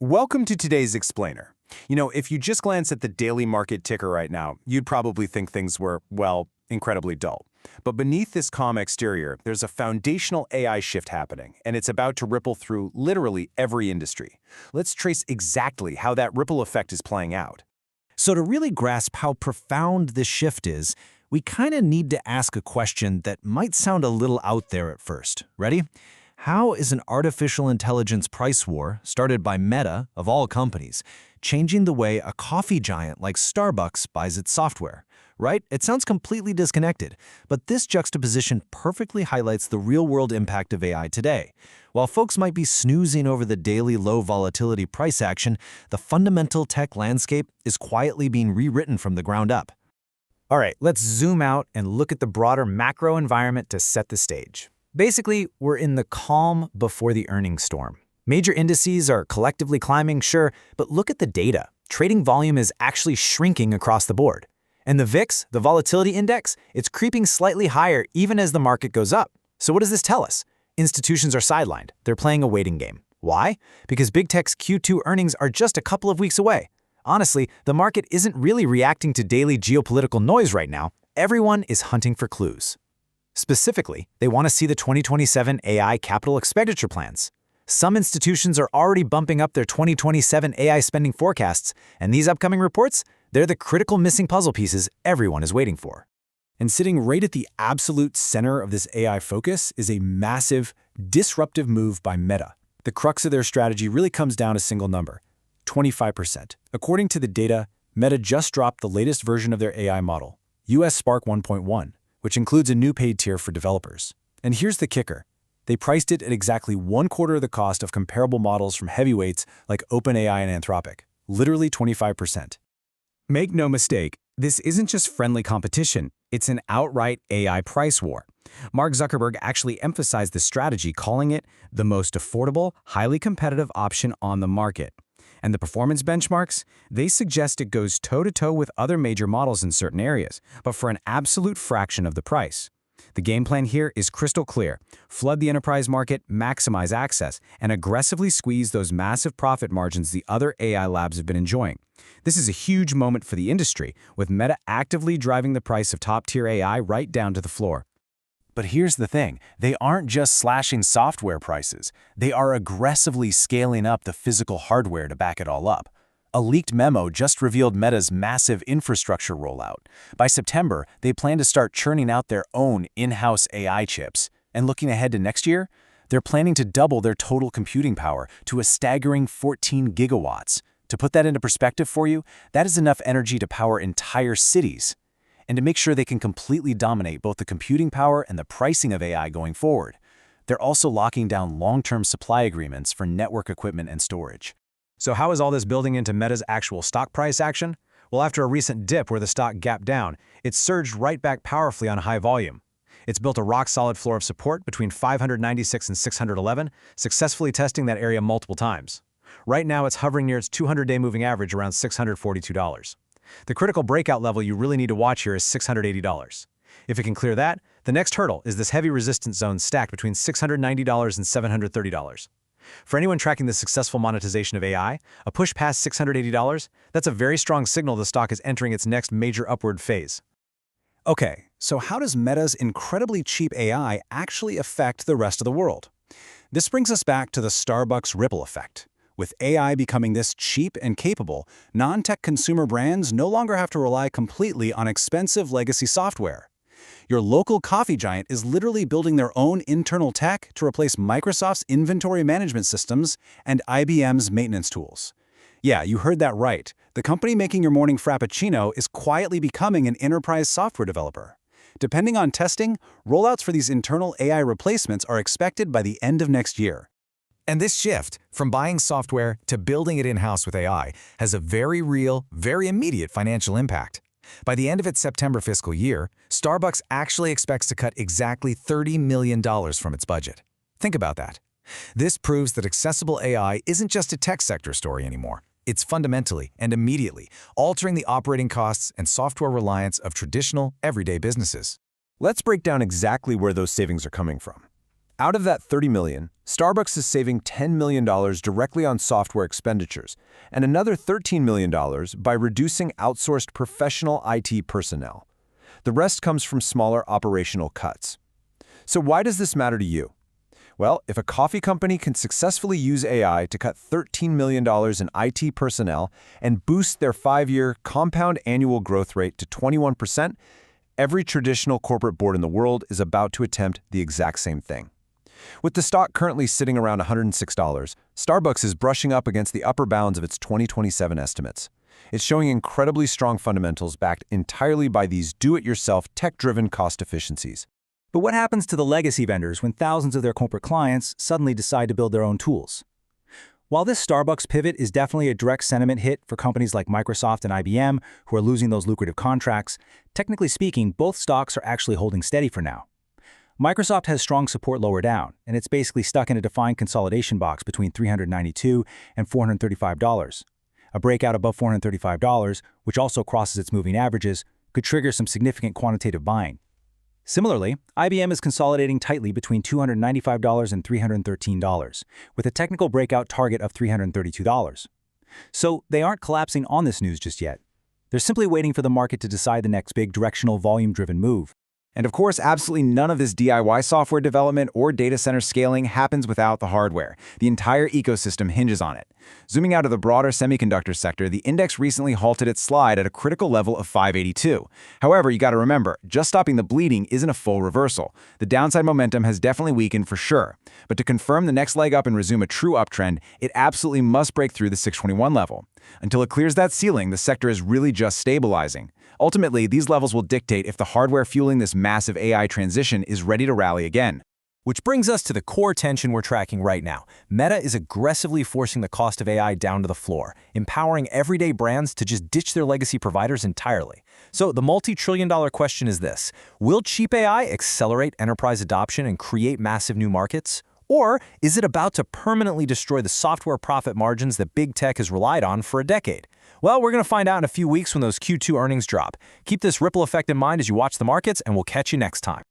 Welcome to today's Explainer. If you just glance at the daily market ticker right now, you'd probably think things were, well, incredibly dull. But beneath this calm exterior, there's a foundational AI shift happening, and it's about to ripple through literally every industry. Let's trace exactly how that ripple effect is playing out. So to really grasp how profound this shift is, we kind of need to ask a question that might sound a little out there at first. Ready? How is an artificial intelligence price war, started by Meta, of all companies, changing the way a coffee giant like Starbucks buys its software? Right? It sounds completely disconnected, but this juxtaposition perfectly highlights the real-world impact of AI today. While folks might be snoozing over the daily low-volatility price action, the fundamental tech landscape is quietly being rewritten from the ground up. All right, let's zoom out and look at the broader macro environment to set the stage. Basically, we're in the calm before the earnings storm. Major indices are collectively climbing, sure, but look at the data. Trading volume is actually shrinking across the board. And the VIX, the volatility index, it's creeping slightly higher even as the market goes up. So what does this tell us? Institutions are sidelined. They're playing a waiting game. Why? Because big tech's Q2 earnings are just a couple of weeks away. Honestly, the market isn't really reacting to daily geopolitical noise right now. Everyone is hunting for clues. Specifically, they want to see the 2027 AI capital expenditure plans. Some institutions are already bumping up their 2027 AI spending forecasts, and these upcoming reports, they're the critical missing puzzle pieces everyone is waiting for. And sitting right at the absolute center of this AI focus is a massive, disruptive move by Meta. The crux of their strategy really comes down to a single number: 25%. According to the data, Meta just dropped the latest version of their AI model, us-Spark 1.1, which includes a new paid tier for developers. And here's the kicker. They priced it at exactly 1/4 of the cost of comparable models from heavyweights like OpenAI and Anthropic, literally 25%. Make no mistake, this isn't just friendly competition, it's an outright AI price war. Mark Zuckerberg actually emphasized the strategy, calling it the most affordable, highly competitive option on the market. And the performance benchmarks, they suggest it goes toe-to-toe with other major models in certain areas, but for an absolute fraction of the price. The game plan here is crystal clear: flood the enterprise market, maximize access, and aggressively squeeze those massive profit margins the other AI labs have been enjoying. This is a huge moment for the industry, with Meta actively driving the price of top-tier AI right down to the floor. But here's the thing, they aren't just slashing software prices, they are aggressively scaling up the physical hardware to back it all up. A leaked memo just revealed Meta's massive infrastructure rollout. By September, they plan to start churning out their own in-house AI chips. And looking ahead to next year, they're planning to double their total computing power to a staggering 14 gigawatts. To put that into perspective for you, that is enough energy to power entire cities. And to make sure they can completely dominate both the computing power and the pricing of AI going forward, they're also locking down long-term supply agreements for network equipment and storage. So how is all this building into Meta's actual stock price action? Well, after a recent dip where the stock gapped down, it surged right back powerfully on high volume. It's built a rock-solid floor of support between 596 and 611, successfully testing that area multiple times. Right now, it's hovering near its 200-day moving average around $642. The critical breakout level you really need to watch here is $680. If it can clear that, the next hurdle is this heavy resistance zone stacked between $690 and $730. For anyone tracking the successful monetization of AI, a push past $680, that's a very strong signal the stock is entering its next major upward phase. Okay, so how does Meta's incredibly cheap AI actually affect the rest of the world? This brings us back to the Starbucks ripple effect. With AI becoming this cheap and capable, non-tech consumer brands no longer have to rely completely on expensive legacy software. Your local coffee giant is literally building their own internal tech to replace Microsoft's inventory management systems and IBM's maintenance tools. Yeah, you heard that right. The company making your morning frappuccino is quietly becoming an enterprise software developer. Depending on testing, rollouts for these internal AI replacements are expected by the end of next year. And this shift, from buying software to building it in-house with AI, has a very real, very immediate financial impact. By the end of its September fiscal year, Starbucks actually expects to cut exactly $30 million from its budget. Think about that. This proves that accessible AI isn't just a tech sector story anymore. It's fundamentally and immediately altering the operating costs and software reliance of traditional, everyday businesses. Let's break down exactly where those savings are coming from. Out of that $30 million, Starbucks is saving $10 million directly on software expenditures, and another $13 million by reducing outsourced professional IT personnel. The rest comes from smaller operational cuts. So why does this matter to you? Well, if a coffee company can successfully use AI to cut $13 million in IT personnel and boost their 5-year compound annual growth rate to 21%, every traditional corporate board in the world is about to attempt the exact same thing. With the stock currently sitting around $106, Starbucks is brushing up against the upper bounds of its 2027 estimates. It's showing incredibly strong fundamentals backed entirely by these do-it-yourself, tech-driven cost efficiencies. But what happens to the legacy vendors when thousands of their corporate clients suddenly decide to build their own tools? While this Starbucks pivot is definitely a direct sentiment hit for companies like Microsoft and IBM who are losing those lucrative contracts, technically speaking, both stocks are actually holding steady for now. Microsoft has strong support lower down, and it's basically stuck in a defined consolidation box between $392 and $435. A breakout above $435, which also crosses its moving averages, could trigger some significant quantitative buying. Similarly, IBM is consolidating tightly between $295 and $313, with a technical breakout target of $332. So they aren't collapsing on this news just yet. They're simply waiting for the market to decide the next big directional volume-driven move. And of course, absolutely none of this DIY software development or data center scaling happens without the hardware. The entire ecosystem hinges on it. Zooming out of the broader semiconductor sector, the index recently halted its slide at a critical level of 582. However, you got to remember, just stopping the bleeding isn't a full reversal. The downside momentum has definitely weakened for sure. But to confirm the next leg up and resume a true uptrend, it absolutely must break through the 621 level. Until it clears that ceiling, the sector is really just stabilizing. Ultimately, these levels will dictate if the hardware fueling this massive AI transition is ready to rally again. Which brings us to the core tension we're tracking right now. Meta is aggressively forcing the cost of AI down to the floor, empowering everyday brands to just ditch their legacy providers entirely. So the multi-trillion-dollar question is this: will cheap AI accelerate enterprise adoption and create massive new markets? Or is it about to permanently destroy the software profit margins that big tech has relied on for a decade? Well, we're going to find out in a few weeks when those Q2 earnings drop. Keep this ripple effect in mind as you watch the markets, and we'll catch you next time.